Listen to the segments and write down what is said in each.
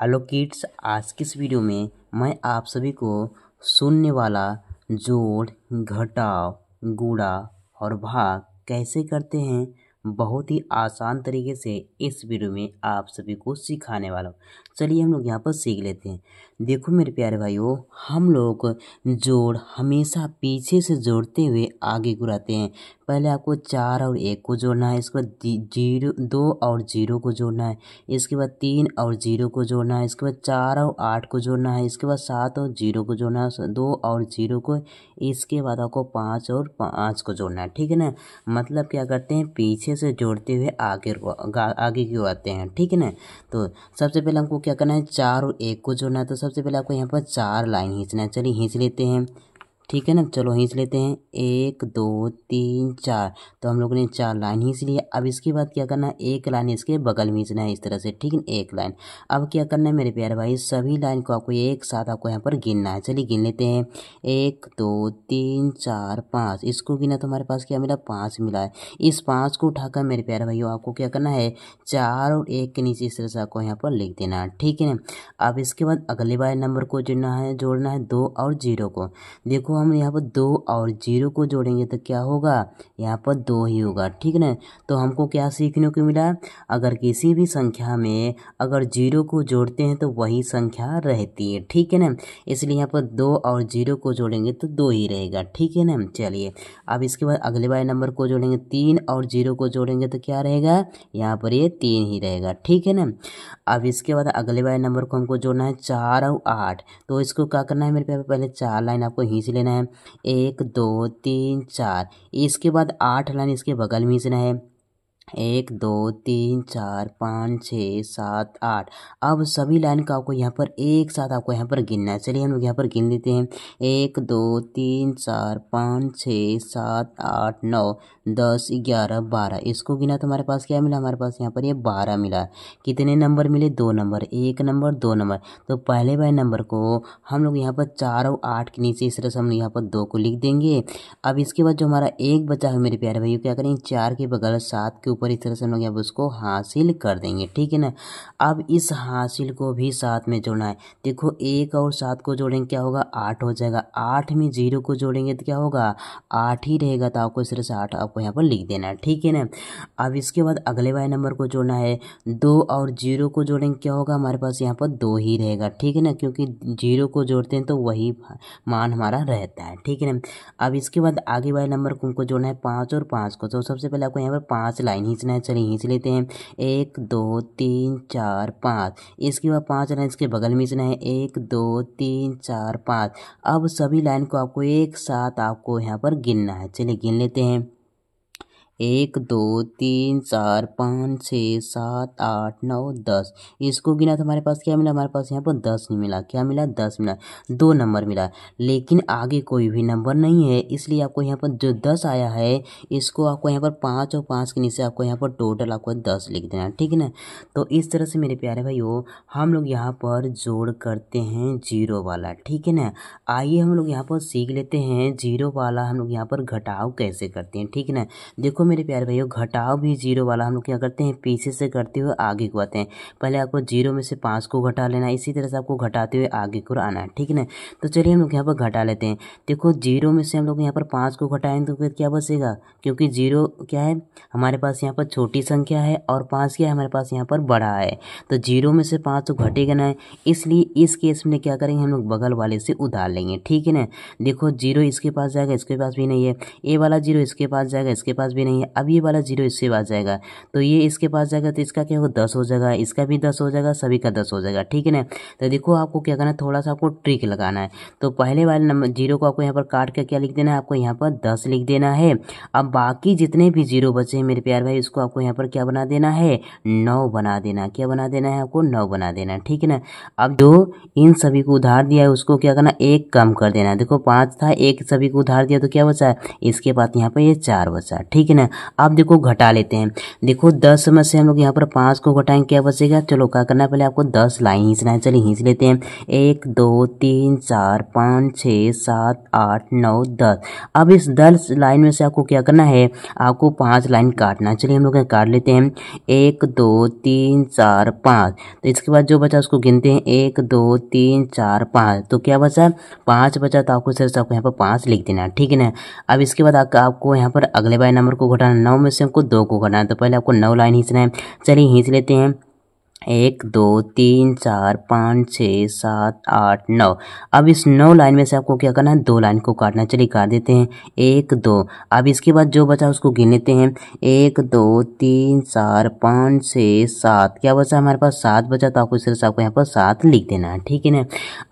Hello kids, आज की इस वीडियो में मैं आप सभी को शून्य वाला जोड़, घटाव, गुणा और भाग कैसे करते हैं बहुत ही आसान तरीके से इस वीडियो में आप सभी को सिखाने वाला हूँ। चलिए हम लोग यहाँ पर सीख लेते हैं। देखो मेरे प्यारे भाइयों, हम लोग जोड़ हमेशा पीछे से जोड़ते हुए आगे घुराते हैं। पहले आपको 4 और 1 को जोड़ना है, इसके बाद 2 और 0 को जोड़ना है, इसके बाद 3 और 0 को जोड़ना है, इसके बाद 4 और 8 को जोड़ना है, इसके बाद 7 और 0 को जोड़ना है, 2 और 0 को, इसके बाद आपको 5 और 5 को जोड़ना है। ठीक है ना। मतलब क्या करते हैं, पीछे से जोड़ते हुए आगे क्यों आते हैं। ठीक है ना। तो सबसे पहले हमको क्या करना है, 4 और 1 को जोड़ना है। तो सबसे पहले आपको यहाँ पर 4 लाइन खींचना है। चलिए खींच लेते हैं। ठीक है ना, चलो खींच लेते हैं। 1 2 3 4, तो हम लोगों ने 4 लाइन खींच लिया। अब इसके बाद क्या करना है, एक लाइन इसके बगल में खींचना है इस तरह से। ठीक है, एक लाइन। अब क्या करना है मेरे प्यारे भाई, सभी लाइन को आपको एक साथ आपको यहाँ पर गिनना है। चलिए गिन लेते हैं। 1 2 3 4 5, इसको गिना तो हमारे पास क्या मिला, 5 मिला है। इस 5 को उठाकर मेरे प्यारे भाइयों आपको क्या करना है, 4 और 1 के नीचे इस तरह से आपको यहाँ पर लिख देना है। ठीक है ना। अब इसके बाद अगले वाले नंबर को जोड़ना है 2 और 0 को। देखो हम यहाँ पर 2 और 0 को जोड़ेंगे तो क्या होगा, यहाँ पर 2 ही होगा। ठीक है ना। तो हमको क्या सीखने को मिला, अगर किसी भी संख्या में अगर 0 को जोड़ते हैं तो वही संख्या रहती है। ठीक है ना। इसलिए यहाँ पर 2 और 0 को जोड़ेंगे तो 2 ही रहेगा। ठीक है ना। चलिए अब इसके बाद अगले वाले नंबर को जोड़ेंगे, 3 और 0 को जोड़ेंगे तो क्या रहेगा, यहाँ पर ये 3 ही रहेगा। ठीक है ना। अब इसके बाद अगले वाले नंबर को हमको जोड़ना है 4 और 8। तो इसको क्या करना है मेरे प्यारे, पहले 4 लाइन आपको खींच लेना है। 1 2 3 4, इसके बाद 8 लाइन इसके बगल में खींचना है। 1 2 3 4 5 6 7 8। अब सभी लाइन का आपको यहाँ पर एक साथ आपको यहाँ पर गिनना है। चलिए हम लोग यहाँ पर गिन लेते हैं। 1 2 3 4 5 6 7 8 9 10 11 12, इसको गिना तो हमारे पास क्या मिला, हमारे पास यहाँ पर ये 12 मिला। कितने नंबर मिले, 2 नंबर, 1 नंबर 2 नंबर। तो पहले वाले नंबर को हम लोग यहाँ पर 4 और 8 के नीचे इस तरह से हम यहाँ पर 2 को लिख देंगे। अब इसके बाद जो हमारा एक बचा है मेरे प्यारे भाइयों, क्या करेंगे, 4 के बगल 7 के ऊपर इस तरह से हम लोग यहाँ पर उसको हासिल कर देंगे। ठीक है ना। अब इस हासिल को भी साथ में जोड़ना है। देखो 1 और 7 को जोड़ेंगे क्या होगा, 8 हो जाएगा। 8 में 0 को जोड़ेंगे तो क्या होगा, 8 ही रहेगा। तो आपको इस तरह से 8 आपको यहाँ पर लिख देना है। ठीक है ना। अब इसके बाद अगले वाले नंबर को जोड़ना है। 2 और 0 को जोड़ेंगे क्या होगा, हमारे पास यहाँ पर 2 ही रहेगा। ठीक है ना, क्योंकि 0 को जोड़ते हैं तो वही मान हमारा रहता है। ठीक है ना। अब इसके बाद आगे वाले नंबर को हमको जोड़ना है 5 और 5 को। तो सबसे पहले आपको यहाँ पर 5 लाइन खींचना है। चलिए खींच लेते हैं। 1 2 3 4 5, इसके बाद 5 लाइन इसके बगल में खींचना है। 1 2 3 4 5। अब सभी लाइन को आपको एक साथ आपको यहाँ पर गिनना है। चलिए गिन लेते हैं। 1 2 3 4 5 6 7 8 9 10, इसको गिना तो हमारे पास क्या मिला, हमारे पास यहाँ पर 10 नहीं मिला। क्या मिला, 10 मिला। 2 नंबर मिला, लेकिन आगे कोई भी नंबर नहीं है, इसलिए आपको यहाँ पर जो 10 आया है इसको आपको यहाँ पर 5 और 5 के नीचे आपको यहाँ पर टोटल आपको 10 लिख देना है। ठीक है ना। तो इस तरह से मेरे प्यारे भाइयों हम लोग यहाँ पर जोड़ करते हैं 0 वाला। ठीक है ना। आइए हम लोग यहाँ पर सीख लेते हैं 0 वाला हम लोग यहाँ पर घटाव कैसे करते हैं। ठीक है ना। देखो मेरे प्यारे भाइयों, घटाव भी 0 वाला हम लोग क्या करते हैं, पीछे से करते हुए आगे को आते हैं। पहले आपको 0 में से 5 को घटा लेना है, इसी तरह से आपको घटाते हुए आगे को आना है। ठीक है ना। तो चलिए हम लोग यहाँ पर घटा लेते हैं। देखो 0 में से हम लोग यहाँ पर 5 को घटाएंगे तो फिर क्या बचेगा, क्योंकि 0 क्या है हमारे पास यहाँ पर छोटी संख्या है और 5 क्या है हमारे पास यहाँ पर बड़ा है। तो 0 में से 5 तो घटेगा ना, इसलिए इस केस में क्या करेंगे, हम लोग बगल वाले से उधार लेंगे। ठीक है ना। देखो 0 इसके पास जाएगा, इसके पास भी नहीं है। ये वाला 0 इसके पास जाएगा, इसके पास भी नहीं है। अब ये वाला 0 इसके पास जाएगा, तो ये इसके पास जाएगा तो इसका क्या होगा, 10 हो जाएगा, इसका भी 10 हो जाएगा, सभी का 10 हो जाएगा। ठीक है ना। तो देखो आपको क्या करना है, थोड़ा सा आपको ट्रिक लगाना है। तो पहले वाले नंबर 0 को आपको यहाँ पर काट कर क्या लिख देना है, आपको यहाँ पर 10 लिख देना है। अब बाकी जितने भी 0 बचे हैं मेरे प्यार भाई, इसको आपको यहाँ पर क्या बना देना है, 9 बना देना। क्या बना देना है, आपको 9 बना देना है। ठीक है ना। अब जो इन सभी को उधार दिया है उसको क्या करना, 1 कम कर देना है। देखो 5 था, 1 सभी को उधार दिया तो क्या बचा है, इसके बाद यहाँ पर ये 4 बचा। ठीक है ना। ना। अब देखो घटा लेते हैं। देखो 10 में से हम लोग यहाँ पर 5 को घटाएंगे, क्या बचेगा? चलो क्या करना है, पहले आपको 10 लाइन खींचना है। चलिए खींच लेते हैं। 1 2 3 4 5 6 7 8 9 10। अब इस 10 लाइन में से आपको क्या करना है, आपको 5 लाइन काटना है। चलिए हम लोग काट लेते हैं। 1 2 3 4 5। तो इसके बाद जो बचा उसको गिनते हैं। 1 2 3 4 5। तो क्या बचा? 5 बचा। तो आपको सिर्फ आपको यहाँ पर 5 लिख देना है, ठीक है ना। अब इसके बाद आपको यहाँ पर अगले बार नंबर को घटाना। 9 में से हमको 2 को घटाना है, तो पहले आपको 9 लाइन खींचना है। चलिए खींच लेते हैं। 1 2 3 4 5 6 7 8 9। अब इस 9 लाइन में से आपको क्या करना है, 2 लाइन को काटना है। चलिए काट देते हैं। 1 2। अब इसके बाद जो बचा उसको गिन लेते हैं। 1 2 3 4 5 6 7। क्या बचा हमारे पास? 7 बचा। तो आपको सिर्फ आपको यहाँ पर 7 लिख देना है, ठीक है ना।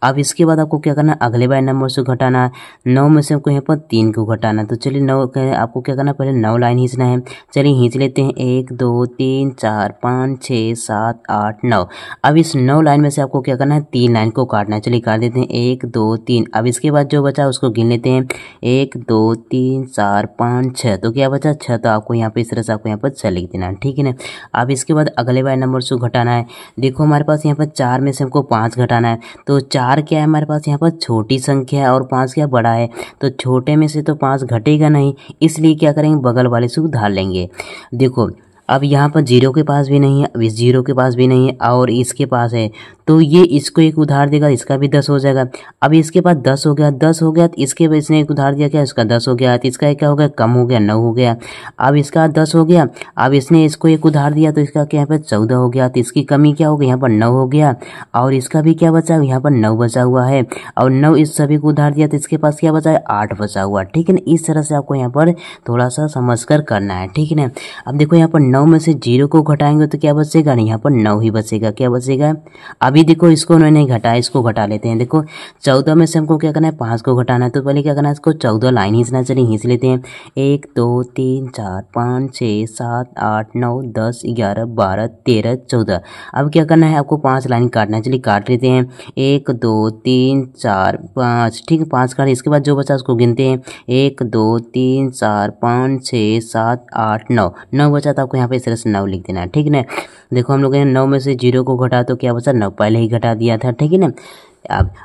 अब इसके बाद आपको क्या करना है, अगले बार नंबर से घटाना है। 9 में से आपको यहाँ पर 3 को घटाना है। तो चलिए 9 आपको क्या करना है, पहले 9 लाइन खींचना है। चलिए खींच लेते हैं। 1 2 3 4 5 6 7 8 9। अब इस 9 लाइन में से आपको क्या करना है, 3 लाइन को काटना है। चलिए काट देते हैं। 1 2 3। अब इसके बाद जो बचा उसको गिन लेते हैं। 1 2 3 4 5 6। तो क्या बचा? 6। तो आपको यहाँ पे इस तरह से आपको यहाँ पर 6 लिख देना है, ठीक है ना। अब इसके बाद अगले बार नंबर से घटाना है। देखो हमारे पास यहाँ पर 4 में से हमको 5 घटाना है। तो 4 क्या है हमारे पास यहाँ पर? छोटी संख्या है और 5 क्या? बड़ा है। तो छोटे में से तो 5 घटेगा नहीं, इसलिए क्या करेंगे, बगल वाले से उधार लेंगे। देखो अब यहाँ पर 0 के पास भी नहीं है, अब इस 0 के पास भी नहीं है और इसके पास है, तो ये इसको एक उधार देगा, इसका भी 10 हो जाएगा। अब इसके पास 10 हो गया, 10 हो गया तो इसके बाद इसने एक उधार दिया, क्या? इसका 10 हो गया। तो इसका क्या हो गया? कम हो गया, 9 हो गया। अब इसका 10 हो गया। अब इसने इसको एक उधार दिया तो इसका क्या यहाँ पर 14 हो गया। तो इसकी कमी क्या हो गई, यहाँ पर 9 हो गया। और इसका भी क्या बचा? यहाँ पर 9 बचा हुआ है। और 9 इस सभी को उधार दिया तो इसके पास क्या बचा है? 8 बचा हुआ, ठीक है ना। इस तरह से आपको यहाँ पर थोड़ा सा समझ कर करना है, ठीक है ना। अब देखो यहाँ पर 9 में से 0 को घटाएंगे तो क्या बचेगा? नहीं, यहाँ पर 9 ही बचेगा। क्या बचेगा? अभी देखो इसको उन्होंने घटाया, इसको घटा लेते हैं। देखो 14 में से हमको क्या करना है, 5 को घटाना है। तो पहले क्या करना है, इसको 14 लाइन खींचना। चलिए खींच लेते हैं। 1 2 3 4 5 6 7 8 9 10 11 12 13 14। अब क्या करना है, आपको 5 लाइन काटना है। चलिए काट लेते हैं। 1 2 3 4 5, ठीक है, 5 काट। इसके बाद जो बचा उसको गिनते हैं। 1 2 3 4 5 6 7 8 9। 9 बचा तो आपको यहाँ पे इस तरह से 9 लिख देना है, ठीक है ना। देखो हम लोग 9 में से 0 को घटा तो क्या बचा? 9 पहले ही घटा दिया था, ठीक है ना।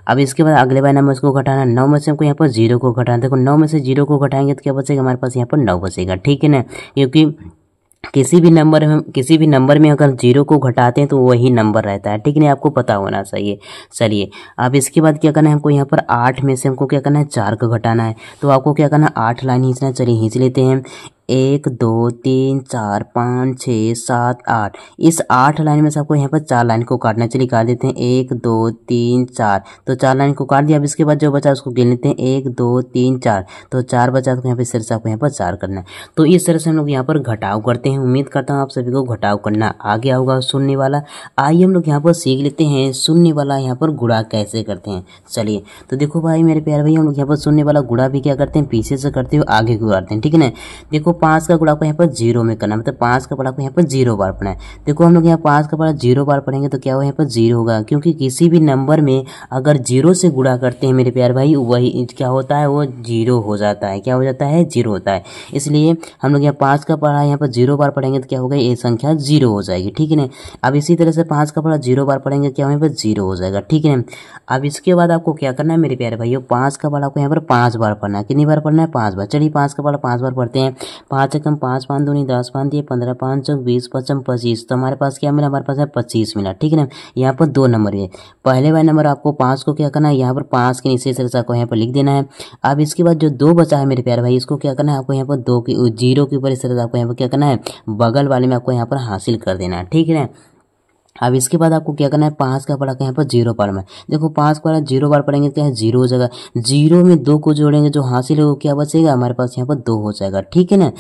अब इसके बाद अगले बार नंबर को घटाना। 9 में से हमको यहाँ पर 0 को घटाना। देखो 9 में से 0 को घटाएंगे तो क्या बचेगा हमारे पास? यहाँ पर 9 बचेगा, ठीक है ना। क्योंकि किसी भी नंबर में अगर 0 को घटाते हैं तो वही नंबर रहता है, ठीक है ना, आपको पता होना चाहिए। चलिए अब इसके बाद क्या करना है, हमको यहाँ पर 8 में से हमको क्या करना है, 4 को घटाना है। तो आपको क्या करना है, 8 लाइन खींचना है। चलिए खींच लेते हैं। 1 2 3 4 5 6 7 8। इस 8 लाइन में से आपको यहाँ पर 4 लाइन को काटना है। चलिए काट देते हैं। 1 2 3 4। तो 4 लाइन को काट दिया। अब इसके बाद जो बचा उसको गिन लेते हैं। 1 2 3 4। तो 4 बचा तो यहाँ पे सिर से आपको यहाँ पर 4 करना है। तो इस तरह से हम लोग यहाँ पर घटाव करते हैं। उम्मीद करता हूँ आप सभी को घटाव करना आ गया होगा शून्य वाला। आइए हम लोग यहाँ पर सीख लेते हैं शून्य वाला यहाँ पर गुणा कैसे करते हैं। चलिए तो देखो भाई मेरे प्यारे भाई, हम लोग यहाँ पर शून्य वाला गुणा भी क्या करते हैं, पीछे से करते हुए आगे को करते हैं, ठीक है ना। देखो 5 का गुणा को यहाँ पर 0 में करना, मतलब 5 का बड़ा को यहाँ पर 0 बार पढ़ना है। देखो हम लोग यहाँ 5 का बड़ा 0 बार पढ़ेंगे तो क्या होगा, यहाँ पर 0 होगा, क्योंकि किसी भी नंबर में अगर 0 से गुणा करते हैं मेरे प्यारे भाई, वही क्या होता है, वो 0 हो जाता है। क्या हो जाता है, 0 होता है। इसलिए हम लोग यहाँ 5 का पढ़ा यहाँ पर 0 बार पढ़ेंगे तो क्या होगा, ये संख्या 0 हो जाएगी, ठीक है ना। अब इसी तरह से 5 का पढ़ा 0 बार पढ़ेंगे क्या यहाँ पर 0 हो जाएगा, ठीक है ना। अब इसके बाद आपको क्या करना है मेरे प्यारे भाइयों, 5 का बड़ा को यहाँ पर 5 बार पढ़ना है। कितनी बार पढ़ना है, 5 बार। चलिए 5 का बड़ा 5 बार पढ़ते हैं। 5 एकम 5 5 दूनी 10 5 दिए 15 5 चौक 20 55 25। तो हमारे पास क्या मिला, हमारे पास है 25 मिला, ठीक है ना। यहाँ पर 2 नंबर है। पहले वाला नंबर आपको 5 को क्या करना है, यहाँ पर 5 के नीचे से आपको यहाँ पर लिख देना है। अब इसके बाद जो 2 बचा है मेरे प्यारे भाई, इसको क्या करना है, आपको यहाँ पर 2 की 0 के ऊपर इस तरह से आपको यहाँ पर क्या करना है, बगल वाले में आपको यहाँ पर हासिल कर देना है, ठीक है ना। अब इसके बाद आपको क्या करना है, 5 का पढ़ा यहाँ पर 0 बार में। देखो 5 का 0 बार पढ़ेंगे क्या है, 0 हो जाएगा। 0 में 2 को जोड़ेंगे, जो हासिल है वो क्या बचेगा, हमारे पास यहाँ पर 2 हो जाएगा, ठीक है ना।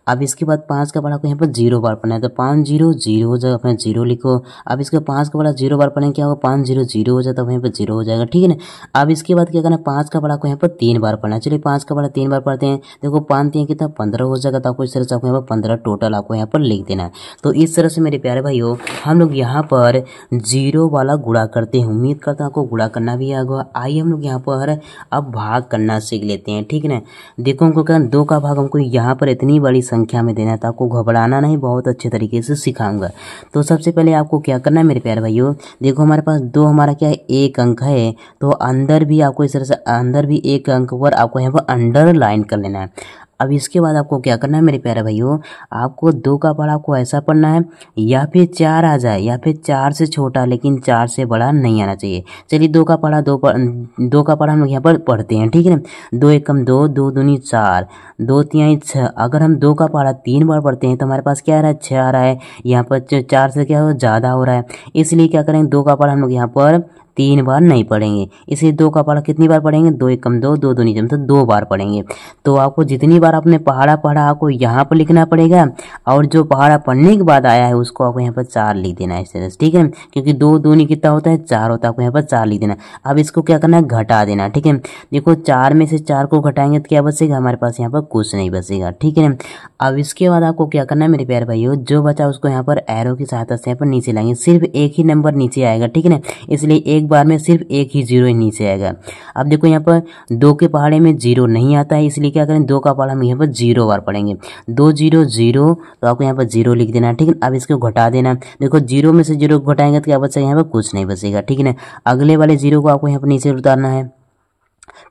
अब इसके बाद 5 का पढ़ा को यहाँ पर 0 बार पढ़ना है, तो 5 0 0 हो जाएगा, अपने 0 लिखो। अब इसके 5 का पढ़ा 0 बार पढ़ेंगे क्या होगा, 5 0 0 हो जाता है, यहाँ पर 0 हो जाएगा, ठीक है ना। अब इसके बाद क्या करना है, 5 का पढ़ा को यहाँ पर 3 बार पढ़ना है। चलिए 5 का पढ़ा 3 बार पढ़ते हैं। देखो 5 3 कितना 15 हो जाएगा, तो आपको इस तरह से आपको यहाँ पर 15 टोटल आपको यहाँ पर लिख देना है। तो इस तरह से मेरे प्यारे भाइयों हम लोग यहाँ पर जीरो वाला गुणा करते हैं। उम्मीद करता हूँ आपको गुणा करना भी आएगा। आइए हम लोग यहाँ पर अब भाग करना सीख लेते हैं, ठीक है ना। देखो हमको क्या 2 का भाग हमको यहाँ पर इतनी बड़ी संख्या में देना है, तो आपको घबराना नहीं, बहुत अच्छे तरीके से सिखाऊंगा। तो सबसे पहले आपको क्या करना है मेरे प्यारे भाइयों, देखो हमारे पास 2 हमारा क्या है 1 अंक है, तो अंदर भी आपको इस तरह से अंदर भी 1 अंक पर आपको यहाँ पर अंडरलाइन कर लेना है। अब इसके बाद आपको क्या करना है मेरे प्यारे भाइयों, आपको 2 का पढ़ा आपको ऐसा पढ़ना है या फिर 4 आ जाए या फिर 4 से छोटा लेकिन 4 से बड़ा नहीं आना चाहिए। चलिए 2 का पढ़ा 2 का पढ़ा हम लोग यहाँ पर पढ़ते हैं, ठीक है ना। 2 एकम 2, 2 दूनी 4, 2 तिहाई 6। अगर हम 2 का पढ़ा 3 बार पढ़ते हैं तो हमारे पास क्या आ रहा है 6 आ रहा है। यहाँ पर 4 से क्या हो ज़्यादा हो रहा है, इसलिए क्या करेंगे 2 का पढ़ा हम लोग यहाँ पर 3 बार नहीं पढ़ेंगे। इसलिए 2 का पढ़ा कितनी बार पढ़ेंगे, 2 एकम 2, 2 दूनी 4, मतलब 2 बार पढ़ेंगे। तो आपको जितनी बार आपने पहाड़ा पढ़ा आपको यहाँ पर लिखना पड़ेगा, और जो पहाड़ा पढ़ने के बाद आया है उसको आपको यहाँ पर 4 लिख देना है इस तरह से, ठीक है। क्योंकि 2 दूनी कितना होता है 4 होता है, आपको यहाँ पर 4 लिख देना। अब इसको क्या करना है घटा देना, ठीक है। देखो 4 में से 4 को घटाएंगे तो क्या बचेगा, हमारे पास यहाँ पर कुछ नहीं बचेगा, ठीक है। अब इसके बाद आपको क्या करना है मेरे प्यारे भाइयों, जो बचा उसको यहाँ पर एरो की सहायता से यहाँ पर नीचे लाएंगे। सिर्फ एक ही नंबर नीचे आएगा, ठीक है ना, इसलिए एक बार में सिर्फ एक ही जीरो नीचे आएगा। अब देखो यहाँ पर 2 के पहाड़े में जीरो नहीं आता है, इसलिए क्या करें 2 का पहाड़ा हम यहाँ पर 0 बार पढ़ेंगे। 2 0 0, तो आपको यहाँ पर 0 लिख देना, ठीक है। अब इसको घटा देना, देखो 0 में से 0 को घटाएंगे तो क्या बचेगा, यहाँ पर कुछ नहीं बचेगा, ठीक है ना। अगले वाले 0 को आपको यहाँ पर नीचे उतारना है।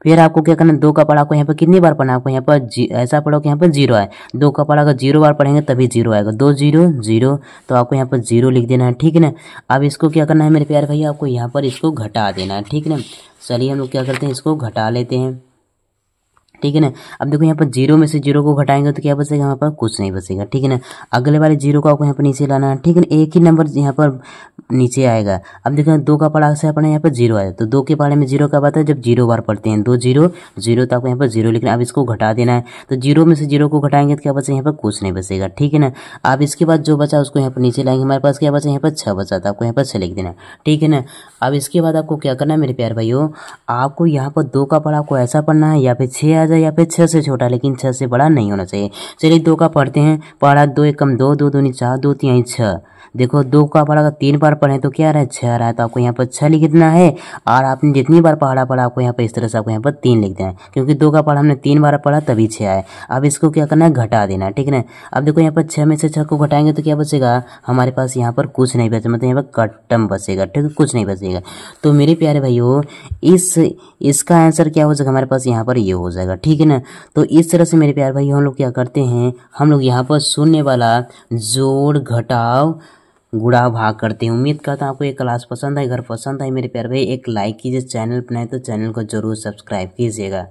फिर आपको क्या करना है 2 का पढ़ा आपको यहाँ पर कितनी बार पढ़ना है, आपको यहाँ पर ऐसा पढ़ो कि यहाँ पर 0 आए। 2 का पढ़ा अगर 0 बार पढ़ेंगे तभी 0 आएगा। 2 0 0, तो आपको यहाँ पर 0 लिख देना है, ठीक है ना। अब इसको क्या करना है मेरे प्यारे भैया, आपको यहाँ पर इसको घटा देना है, ठीक है ना। चलिए हम लोग क्या करते हैं इसको घटा लेते हैं, ठीक है ना। अब देखो यहाँ पर 0 में से 0 को घटाएंगे तो क्या बचेगा, यहाँ पर कुछ नहीं बचेगा, ठीक है ना। अगले वाले 0 को आपको यहाँ पर नीचे लाना है, ठीक है ना। एक ही नंबर यहाँ पर नीचे आएगा। अब देखो 2 का पढ़ा से अपने यहाँ पर 0 आया, तो 2 के पढ़े में 0 कब आता है, जब 0 बार पढ़ते हैं। 2 0 0, तो आपको यहाँ पर 0 लिखना है। अब इसको घटा देना है, तो 0 में से 0 को घटाएंगे तो क्या बचेगा, यहाँ पर कुछ नहीं बचेगा, ठीक है ना। अब इसके बाद जो बचा उसको यहाँ पर नीचे लाएंगे, हमारे पास क्या बचा, यहाँ पर 6 बचा था, आपको यहाँ पर 6 लिख देना, ठीक है ना। अब इसके बाद आपको क्या करना है मेरे प्यारे भाइयों, आपको यहाँ पर 2 का पढ़ा आपको ऐसा पढ़ना है या फिर 6 आ जाए या फिर 6 से छोटा लेकिन 6 से बड़ा नहीं होना चाहिए। चलिए 2 का पढ़ते हैं, पढ़ा 2 एकम 2, 2 दूनी 4, 2 तिहाई 6। देखो 2 का पढ़ा अगर 3 बार पढ़े तो क्या आ रहा है 6 आ रहा है, तो आपको यहाँ पर 6 लिख देना है। और आपने जितनी बार पढ़ा आपको यहाँ पर इस तरह से आपको यहाँ पर 3 लिख देना है, क्योंकि 2 का पढ़ा हमने 3 बार पढ़ा तभी 6 आए। अब इसको क्या करना है घटा देना, ठीक है ना। अब देखो यहाँ पर 6 में से 6 को घटाएंगे तो क्या बचेगा, हमारे पास यहाँ पर कुछ नहीं बचेगा, मतलब यहाँ पर कट्टम बचेगा, ठीक है, कुछ नहीं बचेगा। तो मेरे प्यारे भाइयों इसका आंसर क्या हो जाएगा, हमारे पास यहाँ पर ये हो जाएगा, ठीक है ना। तो इस तरह से मेरे प्यारे भाई हम लोग क्या करते हैं, हम लोग यहाँ पर शून्य वाला जोड़ घटाव गुणा भाग करते हैं। उम्मीद करता हूँ आपको ये क्लास पसंद आई। अगर पसंद आई मेरे प्यारे भाई एक लाइक कीजिए, चैनल बनाए तो चैनल को जरूर सब्सक्राइब कीजिएगा।